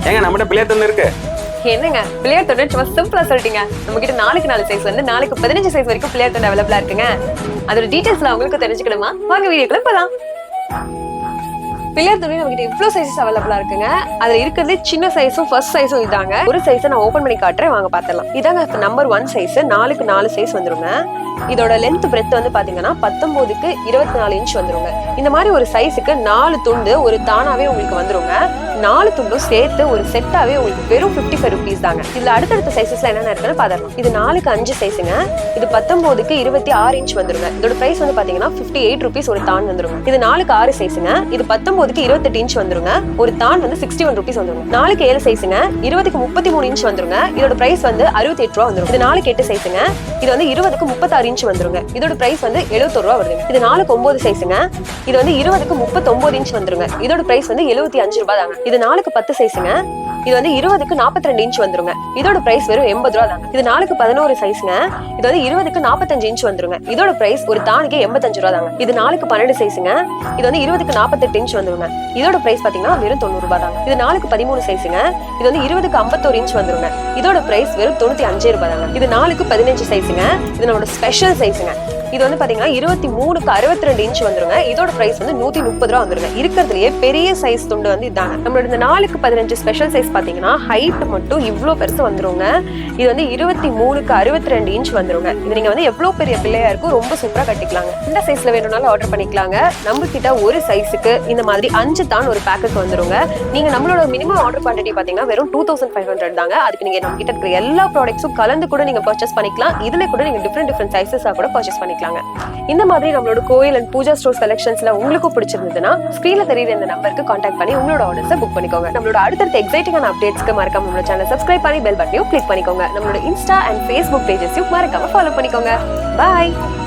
ஏங்க நம்மகிட்ட பிள்ளையார் தொண்டு இருக்கு. என்னங்க பிள்ளையார் தொண்டு சும்மா சிம்பிளா சொல்லிட்டீங்க. நம்ம கிட்ட 4 சைஸ் வந்து 15 சைஸ் வரைக்கும் பிள்ளையார் தொண்டு அவைலபிளா இருக்குங்க. அதோட டீடைல்ஸ்ல உங்களுக்கு தெரிஞ்சுக்கணுமா? வாங்க வீடியோக்குள்ள போலாம். பிள்ளையார் துணி நம்ம கிட்ட இவ்வளவு சைஸஸ் அவைலபிளா இருக்குங்க. அதுல இருக்கிறது சின்ன சைஸும் ஃபர்ஸ்ட் சைஸும் இதாங்க. ஒரு சைஸை நான் ஓபன் பண்ணி காட்டுறேன், வாங்க பாத்திரலாம். இதாங்க நம்பர் 1 சைஸ். 4 சைஸ் வந்துருங்க. இதோட லென்த் பிரெத் வந்து பாத்தீங்கன்னா 19க்கு 24 இன்ச் வந்துருங்க. இந்த மாதிரி ஒரு சைஸுக்கு 4 துண்டு ஒரு தானாவே உங்களுக்கு வந்துருங்க. 4 துண்டும் சேர்த்து ஒரு செட்டாவே உங்களுக்கு வெறும் 55 ருபீஸ் தாங்க. இதுல அடுத்தடுத்த சைஸஸ்ல என்னென்ன இருக்குன்னு பாத்திரலாம். இது 4க்கு 5 சைஸுங்க. இது 19க்கு 26 இன்ச் வந்துருங்க. இதோட பிரைஸ் வந்து பாத்தீங்கன்னா 58 ருபீஸ் ஒரு தான் வந்துருங்க. இது 4க்கு 6 சைஸுங்க. இது 19க்கு 28 இன்ச் வந்துருங்க. ஒரு தான் வந்து 61 ருபீஸ் வந்துருங்க. 4க்கு 7 சைஸுங்க. 20க்கு 33 இன்ச் வந்துருங்க. இதோட பிரைஸ் வந்து 68 ரூபா வந்துரும். இது 4க்கு 8 சைஸுங்க. இது வந்து 20க்கு 36 இன்ச் வந்துருங்க. இதோட பிரைஸ் வந்து 71 ரூபா வருதுங்க. இது 4க்கு 9 சைஸுங்க. இது வந்து 20க்கு 39 இன்ச் வந்துருங்க. இதோட பிரைஸ் வந்து 75 ரூபாய் தாங்க. இது 4க்கு 10 சைஸுங்க. இது வந்து 20க்கு 42 இன்ச் வந்துருங்க. இதோட பிரைஸ் வெறும் 80 ரூபா தாங்க. இது 4க்கு 11 சைஸ்ங்க. இது வந்து 20க்கு 45 இன்ச் வந்துருங்க. இதோட பிரைஸ் ஒரு தானுக்கு 85 ரூபா தாங்க. இது 4க்கு 12 சைஸுங்க. இது வந்து 20க்கு 48 இன்ச் வந்துருங்க. இதோட பிரைஸ் பாத்தீங்கன்னா வெறும் 90 ரூபாய் தாங்க. இது 4க்கு 13 சைஸுங்க. இது வந்து 20க்கு 51 இன்ச் வந்துருங்க. இதோட பிரைஸ் வெறும் 95 ரூபாய் தாங்க. இது 4க்கு 15 சைஸுங்க. இது நம்மளோட ஸ்பெஷல் சைஸுங்க. இது வந்து பாத்தீங்கன்னா 23க்கு 62 இன்ச் வந்துருங்க. இதோட பிரைஸ் வந்து 130 ரூபா வந்துருங்க. இருக்கிறதுலயே பெரிய சைஸ் துண்டு வந்து இதாங்க. நம்மளோட இந்த 4க்கு 15 ஸ்பெஷல் சைஸ் பாத்தீங்கன்னா ஹைட் மட்டும் இவ்ளோ பெருசு வந்துருங்க. இது வந்து 23க்கு 62 இன்ச் வந்துருங்க. இது நீங்க வந்து எவ்வளவு பெரிய பிள்ளையா இருக்கும் ரொம்ப சூப்பரா கட்டிக்கலாங்க. இந்த சைஸ்ல வேணும்னாலும் ஆர்டர் பண்ணிக்கலாங்க. நம்ம கிட்ட ஒரு சைஸுக்கு இந்த மாதிரி 5 தான் ஒரு பேக்கெட் வந்துருங்க. நீங்க நம்மளோட மினிமம் ஆர்டர் குவான்டிட்டி பாத்தீங்கன்னா வெறும் 2500 தாங்க. அதுக்கு நீங்க நம்ம கிட்ட இருக்கிற எல்லா ப்ராடக்ட்ஸும் கலந்து கூட நீங்க பர்ச்சேஸ் பண்ணிக்கலாம். இதுல கூட நீங்க டிஃபரெண்ட் சைஸஸா கூட பர்ச்சேஸ் பண்ணிக்கலாம். இந்த மாதிரி நம்மளோட கோயில் அண்ட் பூஜா ஸ்டோர்ஸ் கலெக்ஷன்ஸ்ல உங்களுக்கு பிடிச்சிருந்ததுன்னா ஸ்கிரீன்ல தெரியுற இந்த நம்பருக்கு கான்டாக்ட் பண்ணி உங்களோட ஆர்டர்ஸை புக் பண்ணிக்கோங்க. நம்மளோட அடுத்தடுத்த எக்ஸைட்டிங்கான அப்டேட்ஸ்க்கு மறக்காம நம்மளோட சேனல் சப்ஸ்கிரைப் பண்ணி பெல் பட்டனையும் கிளிக் பண்ணிக்கோங்க. நம்மளோட இன்ஸ்டா அண்ட் ஃபேஸ்புக் பேஜஸையும் மறக்காம ஃபாலோ பண்ணிக்கோங்க. பாய்.